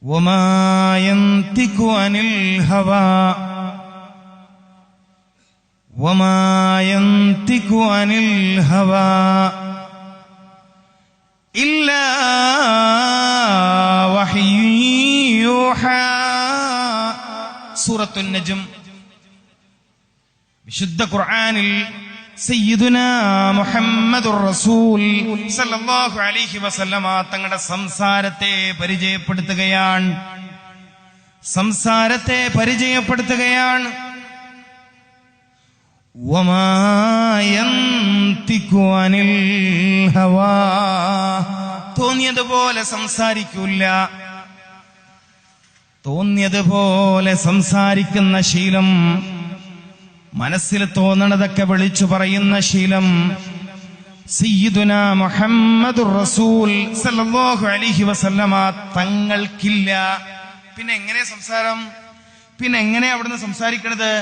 വമാ യന്തിഖു അനിൽ ഹവാ വമാ യന്തിഖു അനിൽ ഹവാ ഇല്ലാ വഹ്യു യൂഹാ. സൂറത്തുൻ നജ്ം. വിശുദ്ധ ഖുർആനിൽ സയ്യിദുനാ മുഹമ്മദുർ റസൂൽ സല്ലല്ലാഹു അലൈഹി വസല്ലമ തങ്ങളുടെ സംസാരത്തെ പരിചയപ്പെടുത്തുകയാണ്. വമാ യന്തിഖു അനിൽ ഹവാ. തോന്നിയതുപോലെ സംസാരിക്കൂല. തോന്നിയതുപോലെ സംസാരിക്കുന്ന ശീലം, മനസ്സിൽ തോന്നണതൊക്കെ വിളിച്ചു പറയുന്ന ശീലം സയ്യിദുനാ മുഹമ്മദുർ റസൂൽ സല്ലല്ലാഹു അലൈഹി വസല്ലമ തങ്ങൾക്കില്ല. പിന്നെ എങ്ങനെ സംസാരം? പിന്നെ എങ്ങനെ അവിടുന്ന് സംസാരിക്കണത്?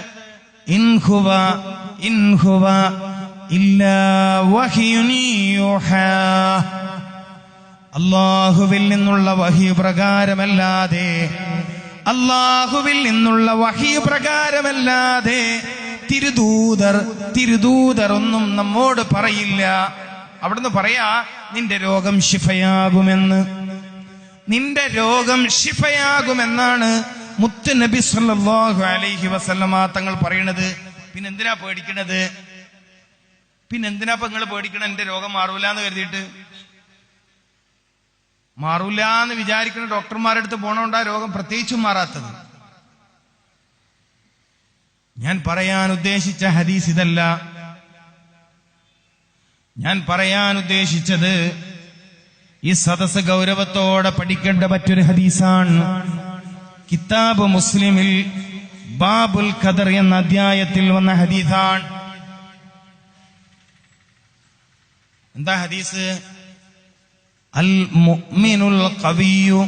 ഇൻ ഹുവ ഇല്ലാ വഹ്യുൻ യൂഹാ. അല്ലാഹുവിൽ നിന്നുള്ള വഹ്യ് പ്രകാരമല്ലാതെ തിരുദൂതർ ഒന്നും നമ്മോട് പറയില്ല. അവിടുന്ന് പറയാ, നിന്റെ രോഗം ശിഫയാകുമെന്നാണ് മുത്ത് നബി സല്ലല്ലാഹു അലൈഹി വസല്ലമ തങ്ങൾ പറയണത്. പിന്നെന്തിനാ പേടിക്കണത്? നിങ്ങൾ പേടിക്കണത്? എന്റെ രോഗം മാറൂല എന്ന് കരുതിയിട്ട്? മാറൂല എന്ന് വിചാരിക്കുന്ന ഡോക്ടർമാരുടെ അടുത്ത് പോണോണ്ടാ രോഗം പ്രത്യേകിച്ചും മാറാത്തത്. ഞാൻ പറയാൻ ഉദ്ദേശിച്ച ഹദീസ് ഇതല്ല. ഞാൻ പറയാൻ ഉദ്ദേശിച്ചത് ഈ സദസ് ഗൗരവത്തോടെ പഠിക്കേണ്ട മറ്റൊരു ഹദീസാണ്. കിതാബ് മുസ്ലിമിൽ ബാബുൽ ഖദർ എന്ന അധ്യായത്തിൽ വന്ന ഹദീസാണ്. എന്താ ഹദീസ്? അൽ മുഅ്മിനുൽ ഖവിയ്യു.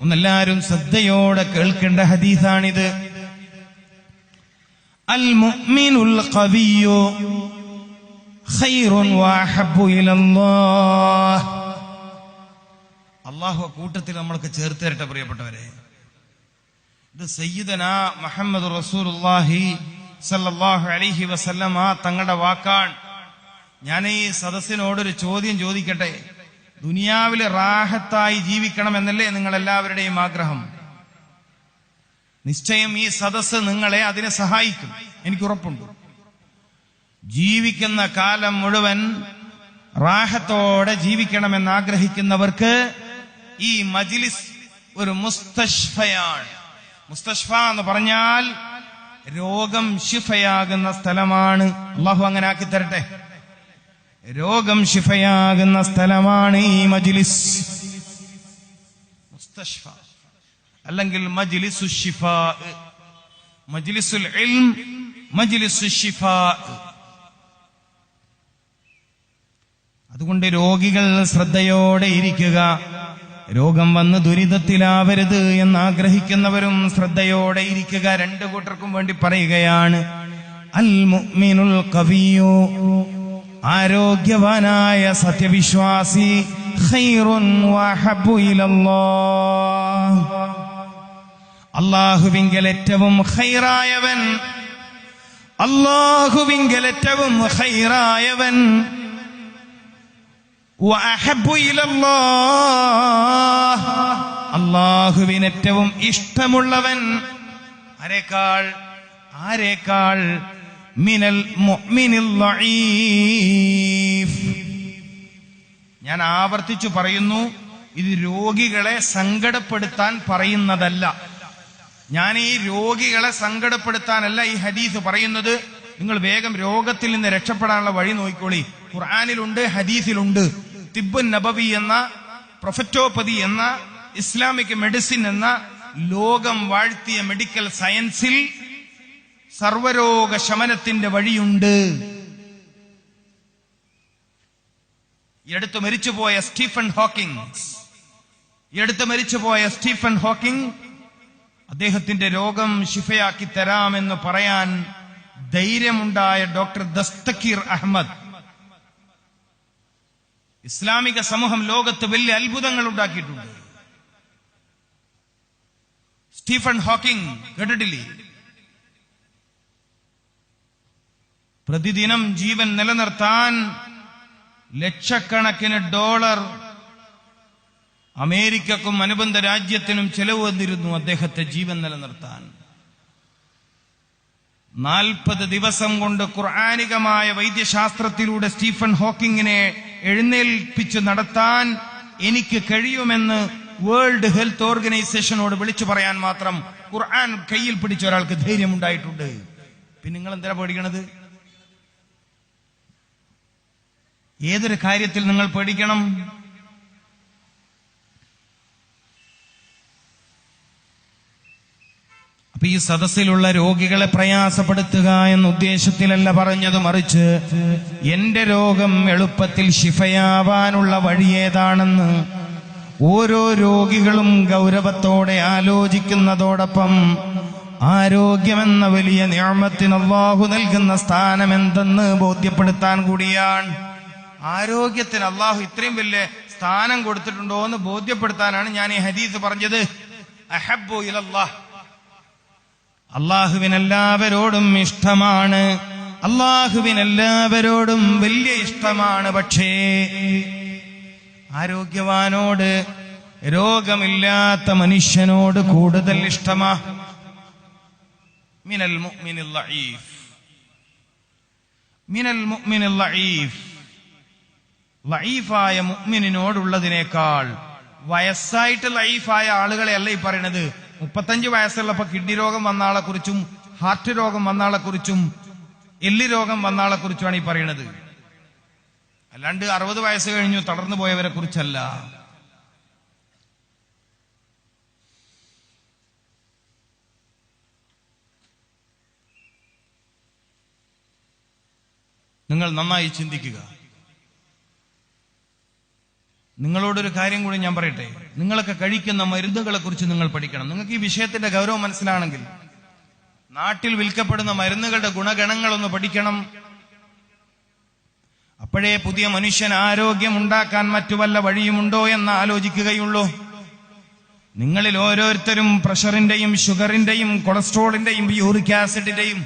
ഒന്നെല്ലാരും ശ്രദ്ധയോടെ കേൾക്കേണ്ട ഹദീസാണിത്. അൽ മുഅ്മിനുൽ ഖവിയ്യു ഖൈറുൻ വഅഹബ്ബു ഇലല്ലാഹ്. അല്ലാഹു കൂട്ടത്തിൽ നമ്മൾക്ക് ചേർത്ത് തരട്ടെ പ്രിയപ്പെട്ടവരെ. ഇത് സയ്യിദനാ മുഹമ്മദ് റസൂലുള്ളാഹി സല്ലല്ലാഹു അലൈഹി വസല്ലമ തങ്ങളുടെ വാക്കാണ്. ഞാൻ ഈ സദസ്സിനോടൊരു ചോദ്യം ചോദിക്കട്ടെ. ദുനിയാവിൽ റാഹത്തായി ജീവിക്കണം എന്നല്ലേ നിങ്ങളെല്ലാവരുടെയും ആഗ്രഹം? നിശ്ചയം ഈ സദസ്സ് നിങ്ങളെ അതിനെ സഹായിക്കും, എനിക്കുറപ്പുണ്ട്. ജീവിക്കുന്ന കാലം മുഴുവൻ റാഹത്തോടെ ജീവിക്കണമെന്ന് ആഗ്രഹിക്കുന്നവർക്ക് ഈ മജ്ലിസ് ഒരു മുസ്തശ്ഫയാണ്. മുസ്തശ്ഫ എന്ന് പറഞ്ഞാൽ രോഗം ശിഫയാകുന്ന സ്ഥലമാണ്. അല്ലാഹു അങ്ങനെ ആക്കി തരട്ടെ. രോഗം ശിഫയാകുന്ന സ്ഥലമാണ് ഈ മജ്ലിസ്, മുസ്തശ്ഫ അല്ലെങ്കിൽ മജ്ലിസു ശിഫാ, മജ്ലിസുൽ ഇൽം, മജ്ലിസു ശിഫാ. അതുകൊണ്ട് രോഗികൾ ശ്രദ്ധയോടെ ഇരിക്കുക. രോഗം വന്ന് ദുരിതത്തിലാവരുത് എന്ന് ആഗ്രഹിക്കുന്നവരും ശ്രദ്ധയോടെ ഇരിക്കുക. രണ്ടു കൂട്ടർക്കും വേണ്ടി പറയുകയാണ്. അൽ മുഅ്മിനുൽ ഖവിയ്യു, ആരോഗ്യവാനായ സത്യവിശ്വാസി, ഖൈറുൻ വഅഹബ്ബു ഇലല്ലാഹ്, അല്ലാഹുവിങ്കൽ ഏറ്റവും ഖൈറായവൻ, അല്ലാഹുവിങ്കൽ ഏറ്റവും ഖൈറായവൻ, വഅഹബ്ബു ഇലല്ലാഹ്, അല്ലാഹുവിന് ഏറ്റവും ഇഷ്ടമുള്ളവൻ. ആരേക്കാൾ? മിനൽ മുഅ്മിനിൽ ദഈഫ്. ഞാൻ ആവർത്തിച്ചു പറയുന്നു, ഇത് രോഗികളെ സങ്കടപ്പെടുത്താൻ പറയുന്നതല്ല. ഞാൻ ഈ രോഗികളെ സങ്കടപ്പെടുത്താനല്ല ഈ ഹദീസ് പറയുന്നത്. നിങ്ങൾ വേഗം രോഗത്തിൽ നിന്ന് രക്ഷപ്പെടാനുള്ള വഴി നോക്കിക്കോളി. ഖുർആനിലുണ്ട്, ഹദീസിലുണ്ട്. തിബ്ബുൻ നബവി എന്ന, പ്രൊഫറ്റോപ്പതി എന്ന, ഇസ്ലാമിക് മെഡിസിൻ എന്ന ലോകം വാഴ്ത്തിയ മെഡിക്കൽ സയൻസിൽ സർവരോഗ ശമനത്തിന്റെ വഴിയുണ്ട്. ഈ അടുത്ത് മരിച്ചുപോയ സ്റ്റീഫൻ ഹോക്കിംഗ് അദ്ദേഹത്തിന്റെ രോഗം ശിഫയാക്കി തരാമെന്ന് പറയാൻ ധൈര്യമുണ്ടായ ഡോക്ടർ ദസ്തകീർ അഹമ്മദ് ഇസ്ലാമിക സമൂഹം ലോകത്ത് വലിയ അത്ഭുതങ്ങൾ ഉണ്ടാക്കിയിട്ടുണ്ട്. സ്റ്റീഫൻ ഹോക്കിംഗ് കേട്ടിട്ടില്ലേ? പ്രതിദിനം ജീവൻ നിലനിർത്താൻ ലക്ഷക്കണക്കിന് ഡോളർ അമേരിക്കക്കും അനുബന്ധ രാജ്യത്തിനും ചെലവ് വന്നിരുന്നു അദ്ദേഹത്തെ ജീവൻ നിലനിർത്താൻ. 40 ദിവസം കൊണ്ട് ഖുർആനികമായ വൈദ്യശാസ്ത്രത്തിലൂടെ സ്റ്റീഫൻ ഹോക്കിങ്ങിനെ എഴുന്നേൽപ്പിച്ച് നടത്താൻ എനിക്ക് കഴിയുമെന്ന് വേൾഡ് ഹെൽത്ത് ഓർഗനൈസേഷനോട് വിളിച്ചു പറയാൻ മാത്രം ഖുർആൻ കയ്യിൽ പിടിച്ച ഒരാൾക്ക് ധൈര്യമുണ്ടായിട്ടുണ്ട്. പിന്നെ നിങ്ങൾ എന്തിനാ പേടിക്കണത്? ഏതൊരു കാര്യത്തിൽ നിങ്ങൾ പേടിക്കണം? അപ്പൊ ഈ സദസ്സിലുള്ള രോഗികളെ പ്രയാസപ്പെടുത്തുക എന്ന ഉദ്ദേശത്തിലല്ല പറഞ്ഞത്, മറിച്ച് എന്റെ രോഗം എളുപ്പത്തിൽ ശിഫയാവാനുള്ള വഴിയേതാണെന്ന് ഓരോ രോഗികളും ഗൗരവത്തോടെ ആലോചിക്കുന്നതോടൊപ്പം ആരോഗ്യമെന്ന വലിയ നിഅമത്തിന് അല്ലാഹു നൽകുന്ന സ്ഥാനം എന്തെന്ന് ബോധ്യപ്പെടുത്താൻ കൂടിയാണ്. ആരോഗ്യത്തിന് അല്ലാഹു ഇത്രയും വലിയ സ്ഥാനം കൊടുത്തിട്ടുണ്ടോ എന്ന് ബോധ്യപ്പെടുത്താനാണ് ഞാൻ ഈ ഹദീസ് പറഞ്ഞത്. അഹബ്ബു ഇലല്ലാഹ്, അല്ലാഹുവിനെല്ലാവരോടും ഇഷ്ടമാണ്, അല്ലാഹുവിനെല്ലാവരോടും വലിയ ഇഷ്ടമാണ്. പക്ഷേ ആരോഗ്യവാനോട്, രോഗമില്ലാത്ത മനുഷ്യനോട് കൂടുതൽ ഇഷ്ടമാ. മിനൽ മുഅ്മിനിൽ ലഈഫ്, മിനൽ മുഅ്മിനിൽ ലഈഫ്, ലഈഫായ മുഅ്മിനിനോടുള്ളതിനേക്കാൾ. വയസ്സായിട്ട് ലഈഫായ ആളുകളെ അല്ല ഈ പറയണത്. 35 വയസ്സുള്ളപ്പോ കിഡ്നി രോഗം വന്ന ആളെ കുറിച്ചും ഹാർട്ട് രോഗം വന്ന ആളെ കുറിച്ചും എല്ല് രോഗം വന്ന ആളെ കുറിച്ചുമാണ് ഈ പറയണത്. അല്ലാണ്ട് 60 വയസ്സ് കഴിഞ്ഞു തളർന്നു പോയവരെ കുറിച്ചല്ല. നിങ്ങൾ നന്നായി ചിന്തിക്കുക. നിങ്ങളോടൊരു കാര്യം കൂടി ഞാൻ പറയട്ടെ. നിങ്ങളൊക്കെ കഴിക്കുന്ന മരുന്നുകളെ കുറിച്ച് നിങ്ങൾ പഠിക്കണം. നിങ്ങൾക്ക് ഈ വിഷയത്തിന്റെ ഗൗരവം മനസ്സിലാണെങ്കിൽ നാട്ടിൽ വിൽക്കപ്പെടുന്ന മരുന്നുകളുടെ ഗുണഗണങ്ങളൊന്ന് പഠിക്കണം. അപ്പോഴേ പുതിയ മനുഷ്യൻ ആരോഗ്യം ഉണ്ടാക്കാൻ മറ്റു വല്ല വഴിയുമുണ്ടോ എന്ന് ആലോചിക്കുകയുള്ളൂ. നിങ്ങളിൽ ഓരോരുത്തരും പ്രഷറിന്റെയും ഷുഗറിന്റെയും കൊളസ്ട്രോളിന്റെയും യൂറിക് ആസിഡിന്റെയും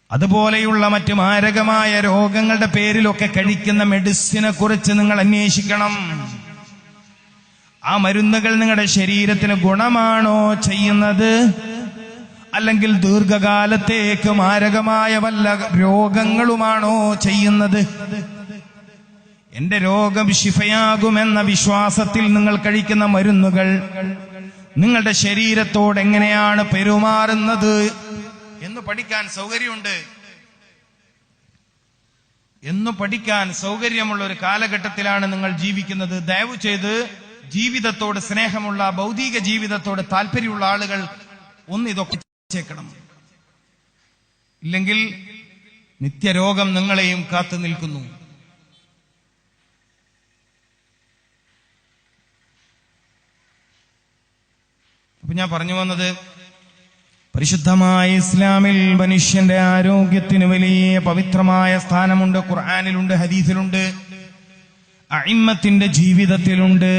അതുപോലെയുള്ള മറ്റു മാരകമായ രോഗങ്ങളുടെ പേരിലൊക്കെ കഴിക്കുന്ന മെഡിസിനെ കുറിച്ച് നിങ്ങൾ അന്വേഷിക്കണം. ആ മരുന്നുകൾ നിങ്ങളുടെ ശരീരത്തിന് ഗുണമാണോ ചെയ്യുന്നത്, അല്ലെങ്കിൽ ദീർഘകാലത്തേക്ക് മാരകമായ വല്ല രോഗങ്ങളുമാണോ ചെയ്യുന്നത്? എന്റെ രോഗം ശിഫയാകുമെന്ന വിശ്വാസത്തിൽ നിങ്ങൾ കഴിക്കുന്ന മരുന്നുകൾ നിങ്ങളുടെ ശരീരത്തോട് എങ്ങനെയാണ് പെരുമാറുന്നത് എന്ന് പഠിക്കാൻ സൗകര്യമുണ്ട്. എന്ന് പഠിക്കാൻ സൗകര്യമുള്ള ഒരു കാലഘട്ടത്തിലാണ് നിങ്ങൾ ജീവിക്കുന്നത്. ദയവ് ചെയ്ത് ജീവിതത്തോട് സ്നേഹമുള്ള, ഭൗതിക ജീവിതത്തോട് താല്പര്യമുള്ള ആളുകൾ ഒന്ന് ഇതൊക്കെ ചേക്കണം. ഇല്ലെങ്കിൽ നിത്യരോഗം നിങ്ങളെയും കാത്തു നിൽക്കുന്നു. അപ്പൊ ഞാൻ പറഞ്ഞു വന്നത്, പരിശുദ്ധമായ ഇസ്ലാമിൽ മനുഷ്യന്റെ ആരോഗ്യത്തിന് വലിയ പവിത്രമായ സ്ഥാനമുണ്ട്. ഖുർആനിലുണ്ട്, ഹദീസിലുണ്ട്, അഇമ്മത്തിന്റെ ജീവിതത്തിലുണ്ട്.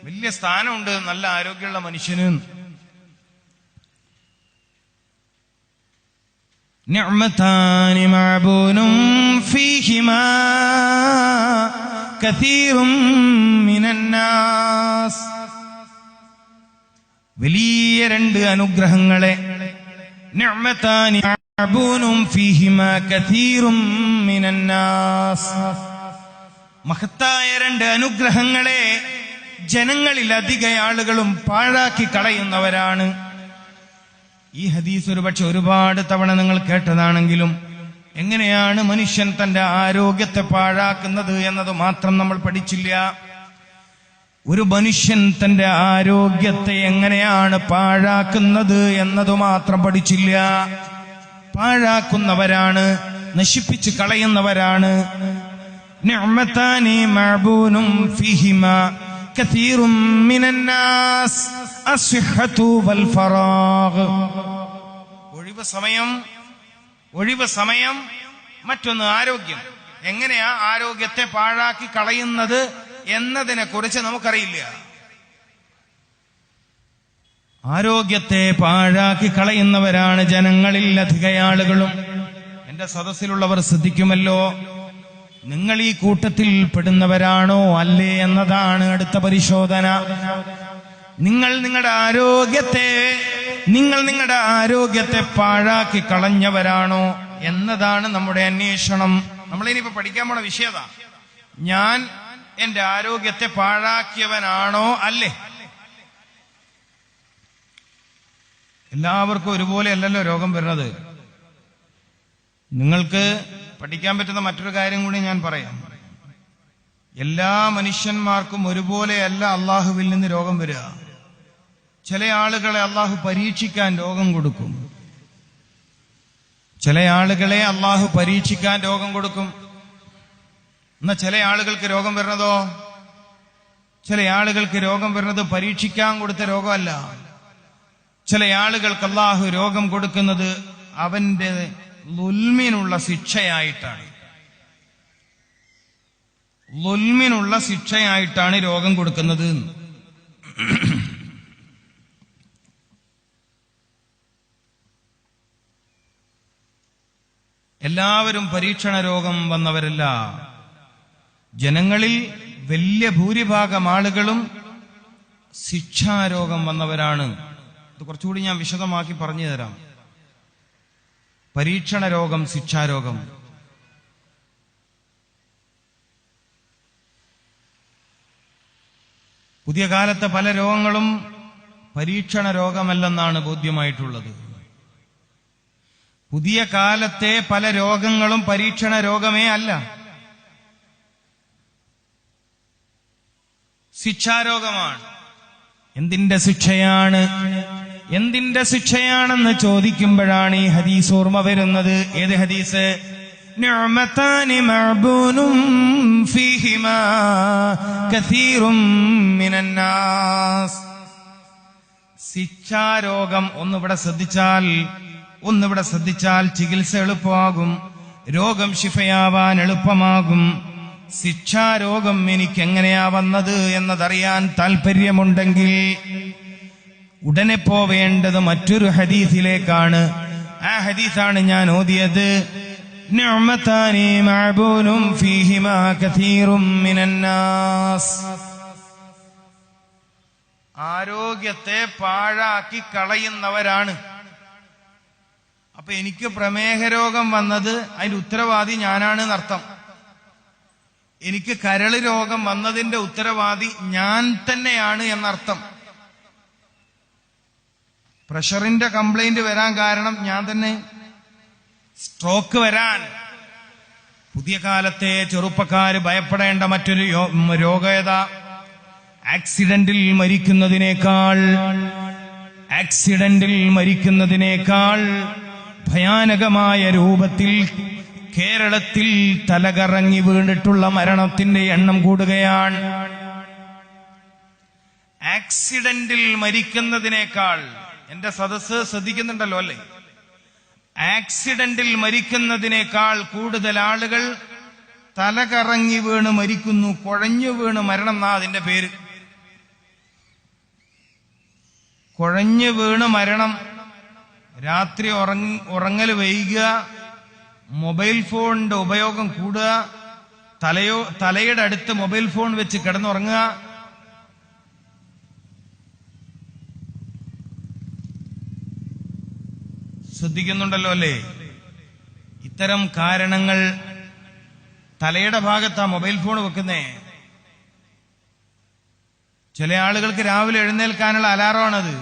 വലിയ സ്ഥാനമുണ്ട് നല്ല ആരോഗ്യമുള്ള മനുഷ്യന്. നിഅമതാനി മഅബൂനും ഫീഹിമാ കസീറും മിനന്നാസ്. വലിയ 2 അനുഗ്രഹങ്ങളെ, നിഅമതാനി മഅബൂനും ഫീഹിമാ കസീറും മിനന്നാസ്, മഹത്തായ 2 അനുഗ്രഹങ്ങളെ ജനങ്ങളിൽ അധിക ആളുകളും പാഴാക്കി കളയുന്നവരാണ്. ഈ ഹദീസ് ഒരുപക്ഷെ ഒരുപാട് തവണ നിങ്ങൾ കേട്ടതാണെങ്കിലും എങ്ങനെയാണ് മനുഷ്യൻ തന്റെ ആരോഗ്യത്തെ പാഴാക്കുന്നത് എന്നത് മാത്രം നമ്മൾ പഠിച്ചില്ല. ഒരു മനുഷ്യൻ തന്റെ ആരോഗ്യത്തെ എങ്ങനെയാണ് പാഴാക്കുന്നത് എന്നത് മാത്രം പഠിച്ചില്ല. പാഴാക്കുന്നവരാണ്, നശിപ്പിച്ച് കളയുന്നവരാണ്. നിഅമതാനി മഅബൂനും ഫീഹിമാ കസീറും മിനന്നാസ് അസ്ഹഹതു വൽ ഫറാഗ്. ഒഴിവ് സമയം, മറ്റൊന്ന് ആരോഗ്യം. എങ്ങനെയാ ആരോഗ്യത്തെ പാഴാക്കി കളയുന്നത് എന്നതിനെ കുറിച്ച് നമുക്കറിയില്ല. ആരോഗ്യത്തെ പാഴാക്കി കളയുന്നവരാണ് ജനങ്ങളിൽ അധിക ആളുകളും. എന്റെ സദസ്സിലുള്ളവർ ശ്രദ്ധിക്കുമല്ലോ, നിങ്ങൾ ഈ കൂട്ടത്തിൽ പെടുന്നവരാണോ അല്ലേ എന്നതാണ് അടുത്ത പരിശോധന. നിങ്ങൾ നിങ്ങളുടെ ആരോഗ്യത്തെ പാഴാക്കി കളഞ്ഞവരാണോ എന്നതാണ് നമ്മുടെ അന്വേഷണം. നമ്മളിനിപ്പോ പഠിക്കാൻ പോണ വിഷയത, ഞാൻ എന്റെ ആരോഗ്യത്തെ പാഴാക്കിയവനാണോ അല്ലേ? എല്ലാവർക്കും ഒരുപോലെ അല്ലല്ലോ രോഗം വരുന്നത്. നിങ്ങൾക്ക് പഠിക്കാൻ പറ്റുന്ന മറ്റൊരു കാര്യം കൂടി ഞാൻ പറയാം. എല്ലാ മനുഷ്യന്മാർക്കും ഒരുപോലെയല്ല അള്ളാഹുവിൽ നിന്ന് രോഗം വരിക. ചില ആളുകളെ അള്ളാഹു പരീക്ഷിക്കാൻ രോഗം കൊടുക്കും. എന്നാൽ ചില ആളുകൾക്ക് രോഗം വരുന്നതോ, ചില ആളുകൾക്ക് രോഗം വരുന്നത് പരീക്ഷിക്കാൻ കൊടുത്ത രോഗമല്ല. ചില ആളുകൾക്ക് അള്ളാഹു രോഗം കൊടുക്കുന്നത് അവന്റെ ളുൽമിനുള്ള ശിക്ഷയായിട്ടാണ് രോഗം കൊടുക്കുന്നത്. എല്ലാവരും പരീക്ഷണ രോഗം വന്നവരല്ല. ജനങ്ങളിൽ വലിയ ഭൂരിഭാഗം ആളുകളും ശിക്ഷാരോഗം വന്നവരാണ്. ഇത് കുറച്ചുകൂടി ഞാൻ വിശദമാക്കി പറഞ്ഞു തരാം. പരീക്ഷണ രോഗം, ശിക്ഷാരോഗം. പുതിയ കാലത്തെ പല രോഗങ്ങളും പരീക്ഷണ രോഗമല്ലെന്നാണ് ബോധ്യമായിട്ടുള്ളത്. പുതിയ കാലത്തെ പല രോഗങ്ങളും പരീക്ഷണ രോഗമേ അല്ല, ശിക്ഷാരോഗമാണ്. എന്തിന്റെ ശിക്ഷയാണെന്ന് ചോദിക്കുമ്പോഴാണ് ഈ ഹദീസ് ഓർമ്മ വരുന്നത്. ഏത് ഹദീസ്? നിഅമതാനി മഅബൂനും ഫീഹിമാ കസീറും മിനന്നാസ്. ശിക്ഷാരോഗം ഒന്നിവിടെ ശ്രദ്ധിച്ചാൽ ചികിത്സ എളുപ്പമാകും, രോഗം ശിഫയാവാൻ എളുപ്പമാകും. ശിക്ഷാരോഗം എനിക്ക് എങ്ങനെയാ വന്നത് എന്നതറിയാൻ താല്പര്യമുണ്ടെങ്കിൽ ഉടനെ പോവേണ്ടത് മറ്റൊരു ഹദീസിലേക്കാണ്. ആ ഹദീസാണ് ഞാൻ ഓതിയത്. നിഅമതാനി മഅബൂനും ഫീഹിമാ കസീറും മിനന്നാസ്. ആരോഗ്യത്തെ പാഴാക്കി കളയുന്നവരാണ്. അപ്പൊ എനിക്ക് പ്രമേഹ രോഗം വന്നത് അതിന്റെ ഉത്തരവാദി ഞാനാണ് എന്നർത്ഥം. എനിക്ക് കരള് രോഗം വന്നതിന്റെ ഉത്തരവാദി ഞാൻ തന്നെയാണ് എന്നർത്ഥം. പ്രഷറിന്റെ കംപ്ലൈന്റ് വരാൻ കാരണം ഞാൻ തന്നെ. സ്ട്രോക്ക് വരാൻ പുതിയ കാലത്തെ ചെറുപ്പക്കാര് ഭയപ്പെടേണ്ട മറ്റൊരു രോഗേത ആക്സിഡന്റിൽ മരിക്കുന്നതിനേക്കാൾ ഭയാനകമായ രൂപത്തിൽ കേരളത്തിൽ തലകറങ്ങി വീണിട്ടുള്ള മരണത്തിന്റെ എണ്ണം കൂടുകയാണ്. ആക്സിഡന്റിൽ മരിക്കുന്നതിനേക്കാൾ, എന്റെ സദസ്സ് ശ്രദ്ധിക്കുന്നുണ്ടല്ലോ അല്ലേ, ആക്സിഡന്റിൽ മരിക്കുന്നതിനേക്കാൾ കൂടുതൽ ആളുകൾ തലകറങ്ങി വീണ് മരിക്കുന്നു. കുഴഞ്ഞു വീണ് മരണം എന്നാ അതിന്റെ പേര്. കുഴഞ്ഞു വീണ് മരണം. രാത്രി ഉറങ്ങൽ വൈകുക, മൊബൈൽ ഫോണിന്റെ ഉപയോഗം കൂടുക, തലയുടെ അടുത്ത് മൊബൈൽ ഫോൺ വെച്ച് കിടന്നുറങ്ങുക. ശ്രദ്ധിക്കുന്നുണ്ടല്ലോ അല്ലേ? ഇത്തരം കാരണങ്ങൾ. തലയുടെ ഭാഗത്താ മൊബൈൽ ഫോൺ വെക്കുന്നേ. ചില ആളുകൾക്ക് രാവിലെ എഴുന്നേൽക്കാനുള്ള അലാറമാണത്.